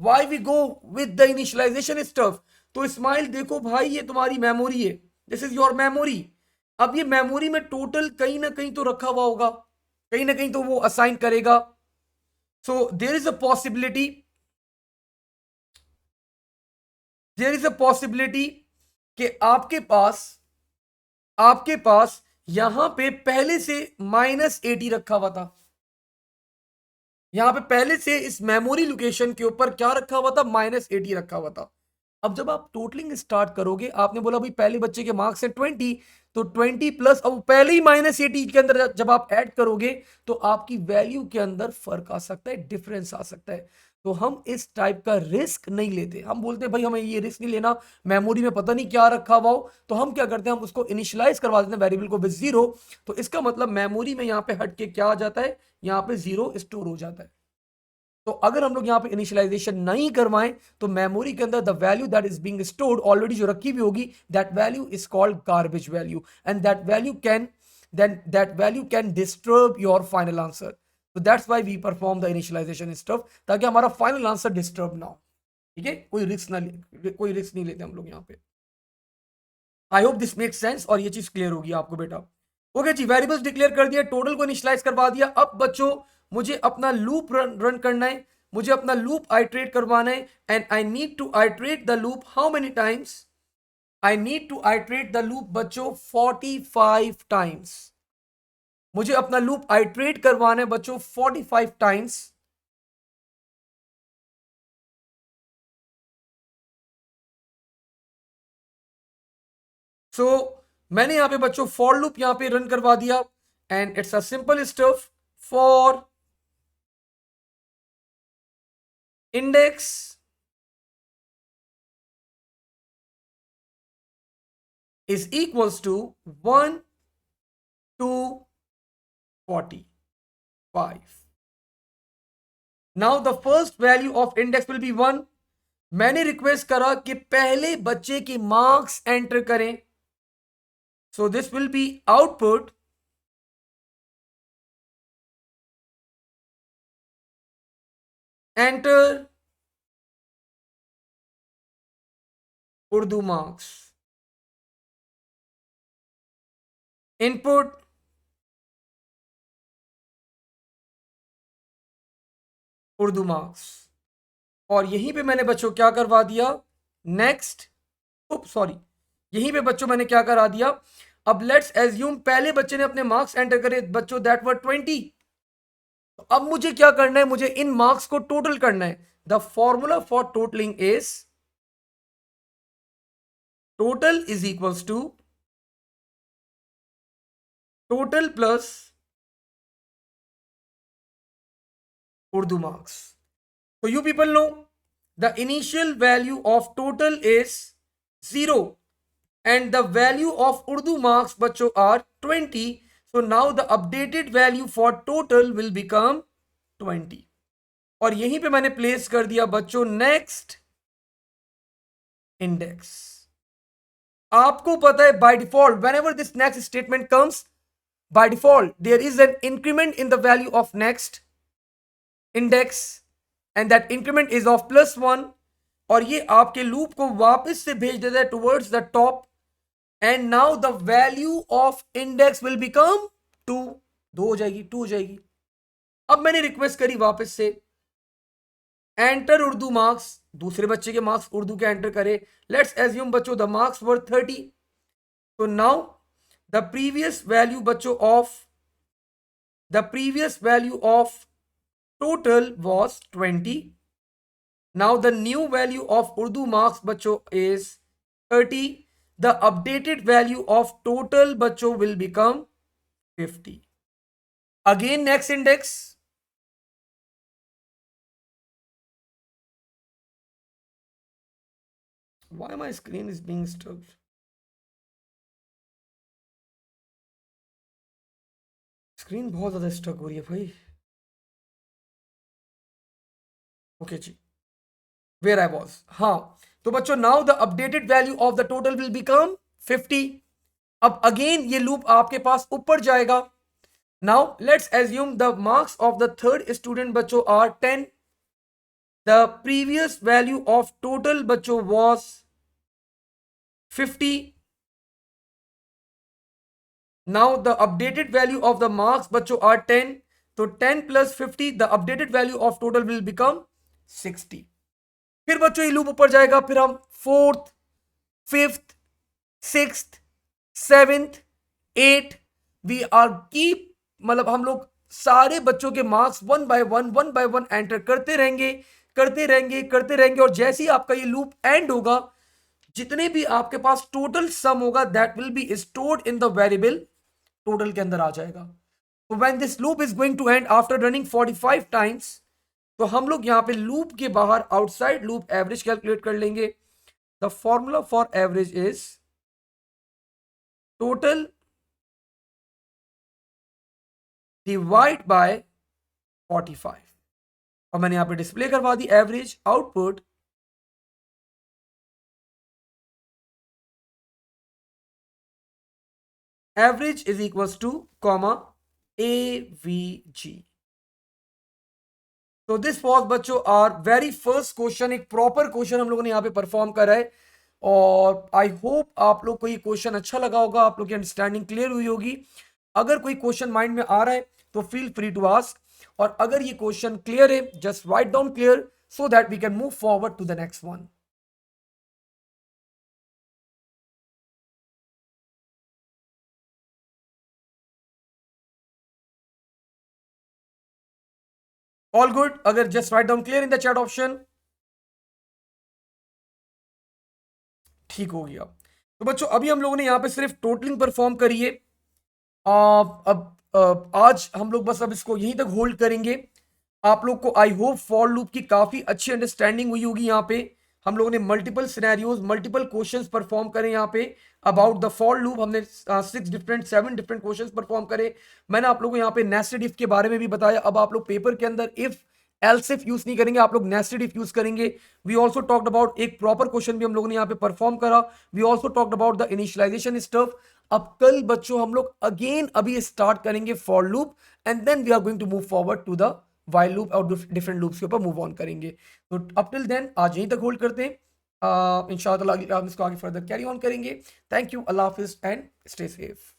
why we go with the initialisation stuff. तो इस्माइल देखो भाई, ये तुम्हारी मेमोरी है, दिस इज योर मेमोरी. अब ये मेमोरी में टोटल कहीं ना कहीं तो रखा हुआ होगा, कहीं ना कहीं तो वो असाइन करेगा. So there is a possibility कि आपके पास यहां पे पहले से -80 रखा हुआ था. यहां पे पहले से इस मेमोरी लोकेशन के ऊपर क्या रखा हुआ था, -80 रखा हुआ था. अब जब आप टोटलिंग स्टार्ट करोगे, आपने बोला भाई पहले बच्चे के मार्क्स है 20, तो 20 प्लस अब पहले ही -80 के अंदर जब आप ऐड करोगे तो आपकी वैल्यू के अंदर फर्क आ सकता है, डिफरेंस आ सकता है. तो हम इस टाइप का रिस्क नहीं लेते. हम बोलते हैं भाई हमें ये रिस्क नहीं लेना, मेमोरी में पता नहीं क्या रखा हुआ हो. तो हम क्या करते हैं, हम उसको इनिशियलाइज करवा देते हैं वेरिएबल को विद जीरो. तो इसका मतलब मेमोरी में यहाँ पे हट के क्या आ जाता है, यहाँ पे जीरो स्टोर हो जाता है. तो अगर हम लोग यहाँ पे इनिशियलाइजेशन नहीं करवाएं तो मेमोरी के अंदर the value that is being stored already जो रखी हुई होगी, that value is called garbage value, and that value can disturb your final answer. तो that's why we perform the initialisation stuff, ताकि हमारा फाइनल आंसर डिस्टर्ब ना हो. ठीक है, कोई रिस्क नहीं लेते हम लोग यहाँ पे. I hope this make sense और ये चीज क्लियर होगी आपको बेटा. ओके जी, वेरिएबल्स डिक्लेयर कर दिया, टोटल को इनिशियलाइज करवा दिया. अब बच्चों मुझे अपना लूप रन करना है, मुझे अपना लूप आइट्रेट करवाना है. And I need to iterate the loop how many times, I need to iterate the loop बच्चों 45 टाइम्स. मुझे अपना लूप आइट्रेट करवाना है बच्चों 45 टाइम्स. सो मैंने यहां पे बच्चों फॉर लूप यहां पे रन करवा दिया. And it's a simple stuff. For index is equals to 1 to 45. Now the first value of index will be 1. मैंने रिक्वेस्ट करा कि पहले बच्चे के मार्क्स एंटर करें. So this will be output. Enter Urdu marks. Input Urdu marks. और यहीं पे मैंने बच्चों क्या करवा दिया, नेक्स्ट, सॉरी, यहीं पे बच्चों मैंने क्या करा दिया, अब लेट्स एज्यूम पहले बच्चे ने अपने मार्क्स एंटर करे बच्चों, दैट वर 20। अब मुझे क्या करना है, मुझे इन मार्क्स को टोटल करना है। The formula for totalling is total is equals to total plus Urdu marks. So you people know the initial value of total is 0 and the value of Urdu marks बच्चों are 20. So now the updated value for total will become 20. और यहीं पे मैंने place कर दिया बच्चों next index. आपको पता है by default whenever this next statement comes, by default there is an increment in the value of next index and that increment is of +1 और ये आपके लूप को वापस से भेज देता है towards the top and now the value of index will become 2। 2 हो जाएगी, 2 हो जाएगी। अब मैंने रिक्वेस्ट करी वापस से एंटर उर्दू मार्क्स, दूसरे बच्चे के मार्क्स उर्दू के एंटर करे। लेट्स एज्यूम बच्चों द मार्क्स वर 30। तो नाउ द प्रीवियस वैल्यू बच्चों of total was 20. Now the new value of Urdu marks बच्चों is 30. The updated value of total बच्चों will become 50. Again next index. Why my screen is being stuck? Screen बहुत ज्यादा stuck हो रही है भाई। Okay जी, वेयर आई वॉज, हाँ। तो बच्चों now the updated value of the total will become 50। अब अगेन ये लूप आपके पास ऊपर जाएगा। Now let's assume the marks of the third student बच्चों are 10। The previous value of total बच्चों was 50। Now the updated value of the marks बच्चों are 10। तो 10 + 50 the updated value of total will become 60। फिर बच्चों ये loop ऊपर जाएगा, फिर हम 4th 5th 6th 7th 8th we are keep, मतलब हम लोग सारे बच्चों के marks one by one enter करते रहेंगे। और जैसे ही आपका ये लूप एंड होगा, जितने भी आपके पास टोटल सम होगा that will be stored in the variable total के अंदर आ जाएगा। तो when this loop is going to end after running 45 times, तो हम लोग यहां पे लूप के बाहर आउटसाइड लूप एवरेज कैलकुलेट कर लेंगे। The formula for average is total divide by 45। और मैंने यहां पे डिस्प्ले करवा the average output average is equals two comma AVG। तो दिस वॉज बच्चों आर वेरी फर्स्ट क्वेश्चन, एक प्रॉपर क्वेश्चन हम लोगों ने यहाँ पे परफॉर्म करा है। और आई होप आप लोग को ये क्वेश्चन अच्छा लगा होगा, आप लोग की अंडरस्टैंडिंग क्लियर हुई होगी। अगर कोई क्वेश्चन माइंड में आ रहा है तो फील फ्री टू आस्क, और अगर ये क्वेश्चन क्लियर है just write down clear so that we can move forward to the next one. All good, अगर just write down clear in the chat option, ठीक हो गया। तो बच्चों अभी हम लोगों ने यहाँ पे सिर्फ टोटलिंग परफॉर्म करी है। अब आज हम लोग बस अब इसको यहीं तक होल्ड करेंगे। आप लोग को आई होप फॉर लूप की काफी अच्छी अंडरस्टैंडिंग हुई होगी। यहाँ पे हम लोगों ने multiple scenarios, multiple questions perform करे यहाँ पे अबाउट द फॉर लूप। हमने 7 डिफरेंट क्वेश्चंस परफॉर्म करे। मैंने आप लोगों को यहाँ पे नेस्टेड इफ के बारे में भी बताया। अब आप लोग पेपर के अंदर इफ एल्स इफ यूज नहीं करेंगे, आप लोग नेस्टेड इफ यूज करेंगे। वी ऑल्सो टॉक्ड अबाउट एक प्रॉपर क्वेश्चन भी हम लोगों ने यहाँ पे परफॉर्म करा। We also talked about the initialisation stuff. अब कल बच्चों हम लोग अगेन अभी स्टार्ट करेंगे for loop and then we are going to move forward to the while loop और डिफरेंट लूप्स के ऊपर मूव ऑन करेंगे। तो अप टिल देन आज यहीं तक होल्ड करते हैं। इंशाल्लाह हम इसको आगे फर्दर कैरी ऑन करेंगे। Thank you, Allah Hafiz and stay safe.